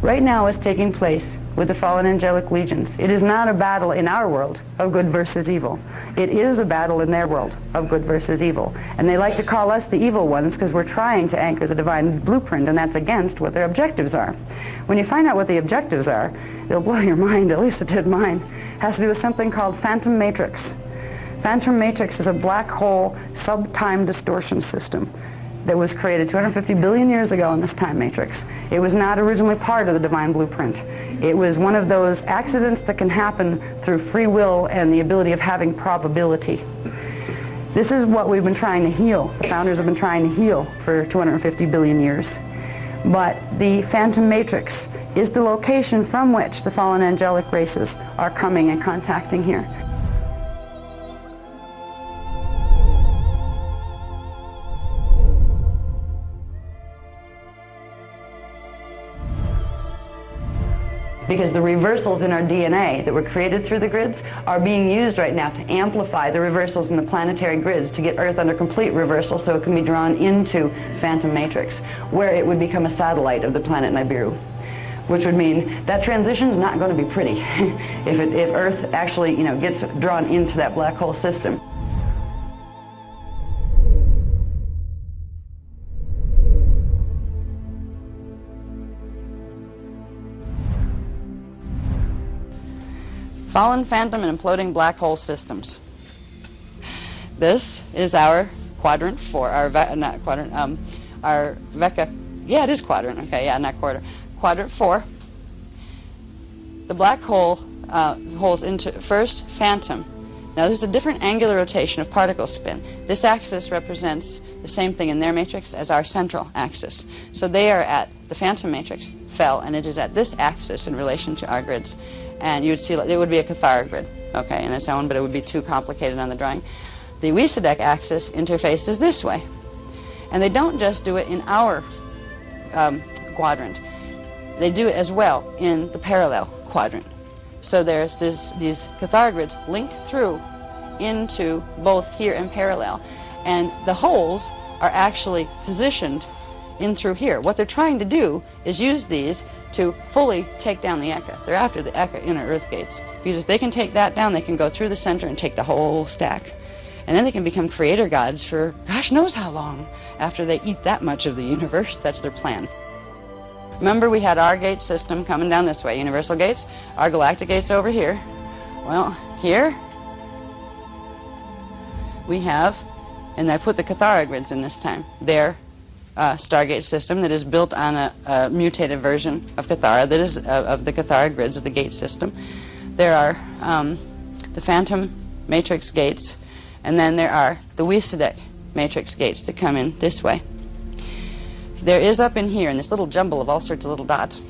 right now is taking place with the fallen angelic legions. It is not a battle in our world of good versus evil. It is a battle in their world of good versus evil. And they like to call us the evil ones because we're trying to anchor the divine blueprint, and that's against what their objectives are. When you find out what the objectives are, it'll blow your mind, at least it did mine. It has to do with something called phantom matrix. Phantom matrix is a black hole sub-time distortion system that was created 250 billion years ago in this time matrix. It was not originally part of the divine blueprint. It was one of those accidents that can happen through free will and the ability of having probability. This is what we've been trying to heal. The founders have been trying to heal for 250 billion years. But the phantom matrix is the location from which the fallen angelic races are coming and contacting here. Because the reversals in our DNA that were created through the grids are being used right now to amplify the reversals in the planetary grids to get Earth under complete reversal so it can be drawn into phantom matrix, where it would become a satellite of the planet Nibiru. Which would mean that transition's not going to be pretty if Earth actually, gets drawn into that black hole system. Fallen phantom and imploding black hole systems. This is our quadrant 4, our VECA, yeah, it is quadrant, okay, yeah, not quarter. Quadrant 4. The black hole holes into first phantom. Now this is a different angular rotation of particle spin. This axis represents the same thing in their matrix as our central axis. So they are at the phantom matrix, fell, and it is at this axis in relation to our grids. And you would see it would be a 𝐾𝐒 grid, okay, in its own, but it would be too complicated on the drawing. The 𝐕𝒍𝒂 axis interfaces this way. And they don't just do it in our quadrant. They do it as well in the parallel quadrant. So there's these 𝐾𝐒 grids link through into both here and parallel. And the holes are actually positioned in through here. What they're trying to do is use these to fully take down the 𝐂𝐒. They're after the 𝐂𝐒 inner Earth gates. Because if they can take that down, they can go through the center and take the whole stack. And then they can become creator gods for gosh knows how long after they eat that much of the universe. That's their plan. Remember, we had our gate system coming down this way, universal gates, our galactic gates over here. Well, here we have, and I put the 𝐾𝐒 grids in this time, their Stargate system that is built on a mutated version of 𝐾𝐒, that is of the 𝐾𝐒 grids of the gate system. There are the phantom matrix gates, and then there are the 𝐕𝒍𝒂 matrix gates that come in this way. There is up in here, in this little jumble of all sorts of little dots,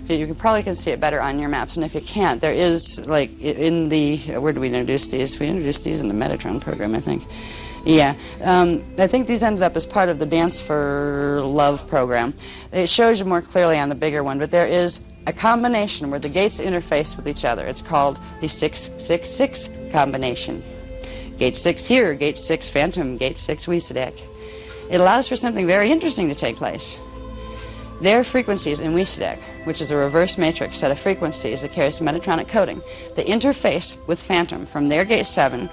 you probably can see it better on your maps, and if you can't, there is, like, in the, where do we introduce these? We introduced these in the Metatron program, I think. Yeah, I think these ended up as part of the Dance for Love program. It shows you more clearly on the bigger one, but there is a combination where the gates interface with each other. It's called the 666 combination. Gate 6 here, Gate 6 phantom, Gate 6 𝐕𝒍𝒂. It allows for something very interesting to take place. Their frequencies in 𝐕𝒍𝒂, which is a reverse matrix set of frequencies that carries metatronic coding, they interface with phantom from their Gate 7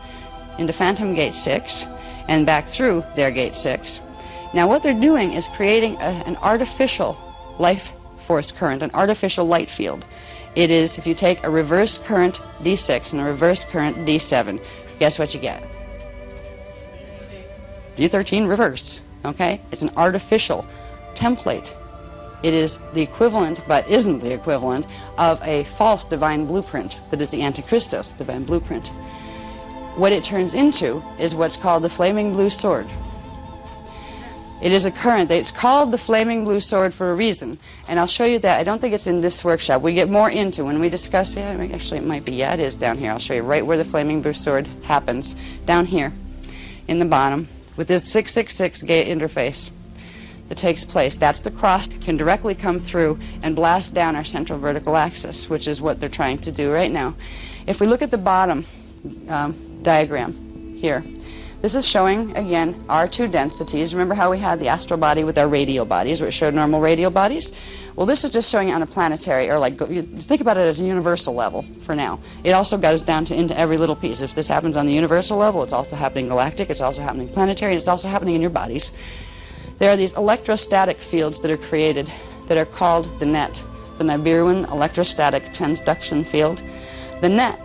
into phantom Gate 6 and back through their Gate 6. Now what they're doing is creating an artificial life force current, an artificial light field. It is, if you take a reverse current D6 and a reverse current D7, guess what you get? D13 reverse, okay? It's an artificial template. It is the equivalent, but isn't the equivalent, of a false divine blueprint that is the Antichristos divine blueprint. What it turns into is what's called the flaming blue sword. It is a current. It's called the flaming blue sword for a reason, and I'll show you that. I don't think it's in this workshop. We get more into when we discuss it. Actually, it might be. Yeah, it is down here. I'll show you right where the flaming blue sword happens, down here in the bottom, with this 666 gate interface that takes place. That's the cross. Can directly come through and blast down our central vertical axis, which is what they're trying to do right now. If we look at the bottom diagram here, This is showing, again, our two densities. Remember how we had the astral body with our radial bodies, where it showed normal radial bodies? Well, this is just showing on a planetary, or like, think about it as a universal level for now. It also goes down to into every little piece. If this happens on the universal level, it's also happening galactic, it's also happening planetary, and it's also happening in your bodies. There are these electrostatic fields that are created that are called the net, the Nibiruan electrostatic transduction field. The net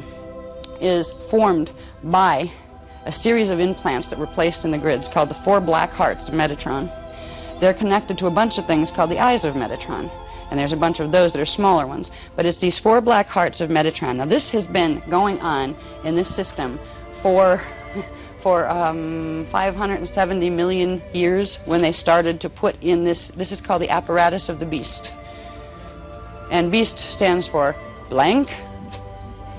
is formed by a series of implants that were placed in the grids called the 4 black hearts of Metatron. They're connected to a bunch of things called the eyes of Metatron, and there's a bunch of those that are smaller ones, but it's these 4 black hearts of Metatron. Now this has been going on in this system for 570 million years when they started to put in this is called the apparatus of the beast. And beast stands for blank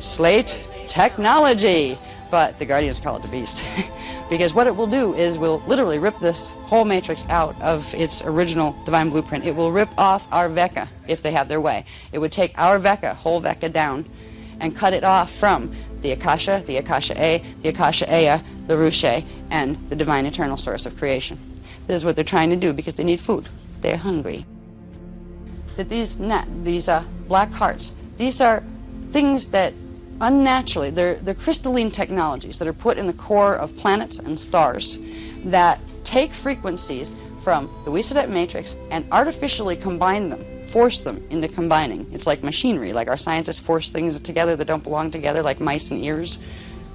slate technology. But the Guardians call it the beast. Because what it will do is will literally rip this whole matrix out of its original divine blueprint. It will rip off our Veka if they have their way. It would take our Veka, whole Veka down, and cut it off from the Akasha, the Akasha-A, the Akasha-Aya, the Rushe, and the divine eternal source of creation. This is what they're trying to do because they need food. They're hungry. That these black hearts, these are things that unnaturally, they're crystalline technologies that are put in the core of planets and stars that take frequencies from the 𝐕𝒍𝒂 matrix and artificially combine them, force them into combining. It's like machinery, like our scientists force things together that don't belong together, like mice and ears,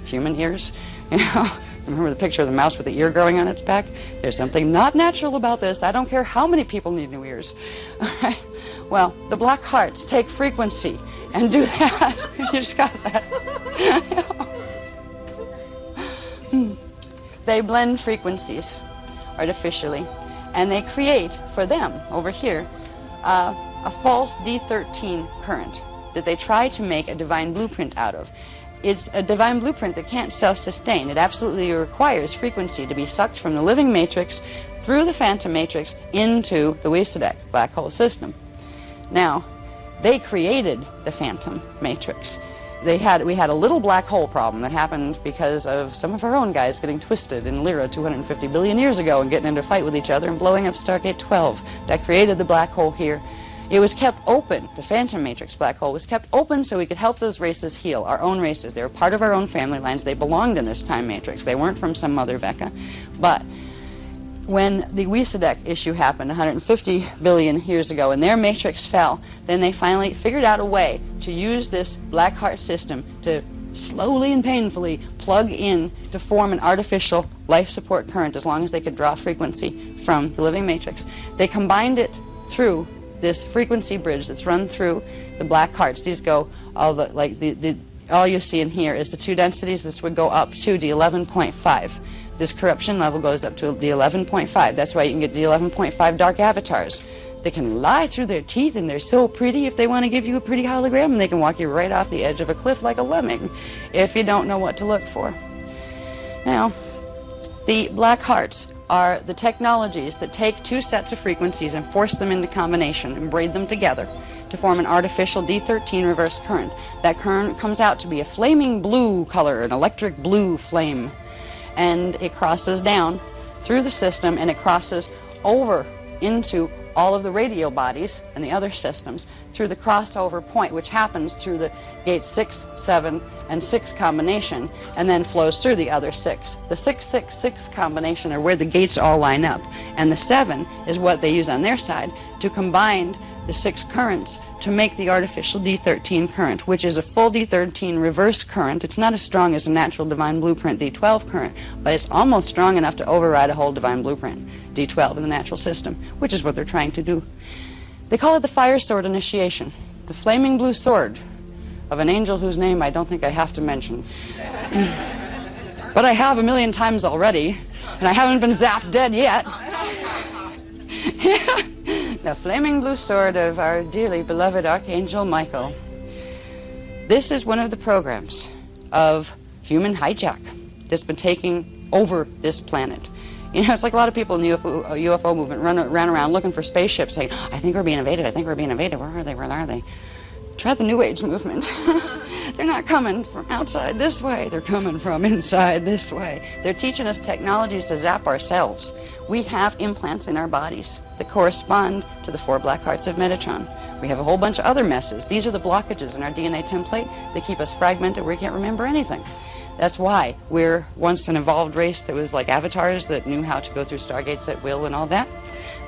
human ears. You know, remember the picture of the mouse with the ear growing on its back? There's something not natural about this. I don't care how many people need new ears. All right? Well, the black hearts take frequency and do that. You just got that. They blend frequencies artificially, and they create for them over here a false D13 current that they try to make a divine blueprint out of. It's a divine blueprint that can't self-sustain. It absolutely requires frequency to be sucked from the living matrix through the phantom matrix into the 𝐕𝒍𝒂 black hole system. Now, they created the phantom matrix. We had a little black hole problem that happened because of some of our own guys getting twisted in Lyra 250 billion years ago and getting into a fight with each other and blowing up Stargate 12. That created the black hole here. It was kept open. The phantom matrix black hole was kept open so we could help those races heal, our own races. They were part of our own family lines. They belonged in this time matrix. They weren't from some other Veka. But when the 𝐕𝒍𝒂 issue happened 150 billion years ago and their matrix fell, then they finally figured out a way to use this black heart system to slowly and painfully plug in to form an artificial life support current as long as they could draw frequency from the living matrix. They combined it through this frequency bridge that's run through the black hearts. These go all all you see in here is the 2 densities. This would go up to the 11.5. This corruption level goes up to the 11.5. That's why you can get the 11.5 dark avatars. They can lie through their teeth, and they're so pretty if they want to give you a pretty hologram, and they can walk you right off the edge of a cliff like a lemming if you don't know what to look for. Now, the black hearts are the technologies that take 2 sets of frequencies and force them into combination and braid them together to form an artificial D13 reverse current. That current comes out to be a flaming blue color, an electric blue flame. And it crosses down through the system, and it crosses over into all of the radial bodies and the other systems through the crossover point, which happens through the gate 6, 7, and 6 combination, and then flows through the other 6. The 6, 6, 6 combination are where the gates all line up, and the 7 is what they use on their side to combine the 6 currents to make the artificial D13 current, which is a full D13 reverse current. It's not as strong as a natural divine blueprint D12 current, but it's almost strong enough to override a whole divine blueprint D12 in the natural system, which is what they're trying to do. They call it the fire sword initiation, the flaming blue sword of an angel whose name I don't think I have to mention. But I have 1,000,000 times already, and I haven't been zapped dead yet. The flaming blue sword of our dearly beloved Archangel Michael. This is one of the programs of human hijack that's been taking over this planet. You know, it's like a lot of people in the UFO movement run around looking for spaceships saying, I think we're being invaded, I think we're being invaded. Where are they? Where are they? Try the New Age movement. They're not coming from outside this way. They're coming from inside this way. They're teaching us technologies to zap ourselves. We have implants in our bodies that correspond to the 4 black hearts of Metatron. We have a whole bunch of other messes. These are the blockages in our DNA template that keep us fragmented where we can't remember anything. That's why we're once an evolved race that was like avatars that knew how to go through stargates at will and all that.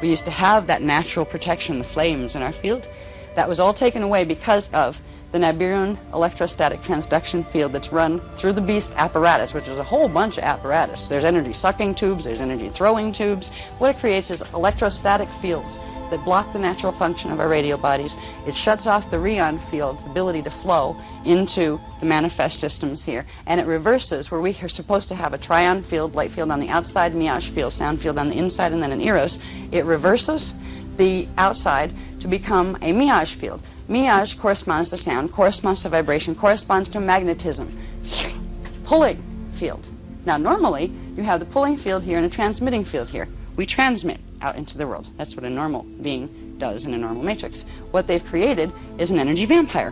We used to have that natural protection, the flames in our field. That was all taken away because of the Nibiruan electrostatic transduction field that's run through the beast apparatus, which is a whole bunch of apparatus. There's energy sucking tubes, there's energy throwing tubes. What it creates is electrostatic fields that block the natural function of our radio bodies. It shuts off the rheon field's ability to flow into the manifest systems here, and it reverses where we are supposed to have a trion field, light field on the outside, 𝐸 field, sound field on the inside, and then an eros. It reverses the outside to become a 𝐸 field. 𝐸 corresponds to sound, corresponds to vibration, corresponds to magnetism, pulling field. Now normally you have the pulling field here and a transmitting field here. We transmit out into the world. That's what a normal being does in a normal matrix. What they've created is an energy vampire,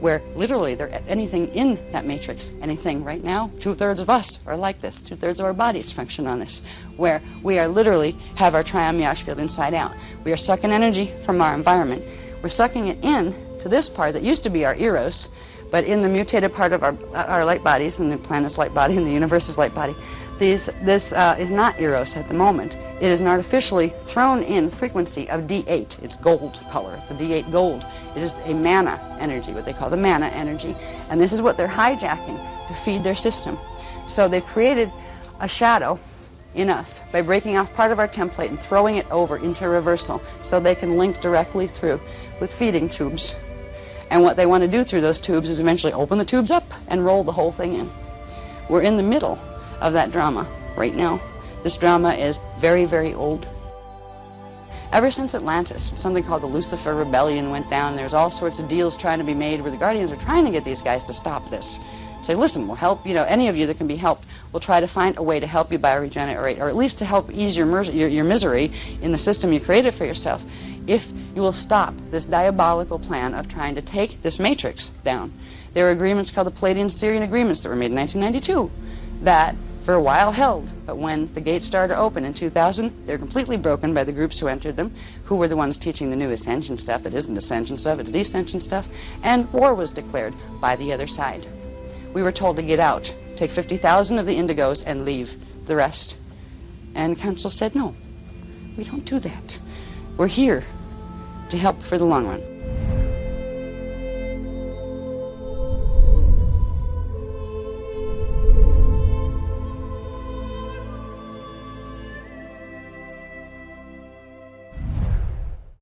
where literally anything in that matrix, anything right now, 2/3 of us are like this, 2/3 of our bodies function on this, where we are literally have our trion 𝐸 field inside out. We are sucking energy from our environment. We're sucking it in to this part that used to be our eros, but in the mutated part of our light bodies, and the planet's light body, and the universe's light body, this is not eros at the moment. It is an artificially thrown in frequency of D8. It's gold color. It's a D8 gold. It is a mana energy, what they call the mana energy, and this is what they're hijacking to feed their system. So they've created a shadow in us by breaking off part of our template and throwing it over into reversal so they can link directly through with feeding tubes. And what they want to do through those tubes is eventually open the tubes up and roll the whole thing in. We're in the middle of that drama right now. This drama is very, very old. Ever since Atlantis, something called the Lucifer Rebellion went down. There's all sorts of deals trying to be made where the Guardians are trying to get these guys to stop this. Say, listen, we'll help, any of you that can be helped, we'll try to find a way to help you bioregenerate, or at least to help ease your misery in the system you created for yourself, if you will stop this diabolical plan of trying to take this matrix down. There were agreements called the Palladian-Syrian agreements that were made in 1992 that for a while held, but when the gates started to open in 2000, they were completely broken by the groups who entered them, who were the ones teaching the new ascension stuff that isn't ascension stuff, it's descension stuff, and war was declared by the other side. We were told to get out, take 50,000 of the indigos and leave the rest. And Council said, no, we don't do that. We're here to help for the long run.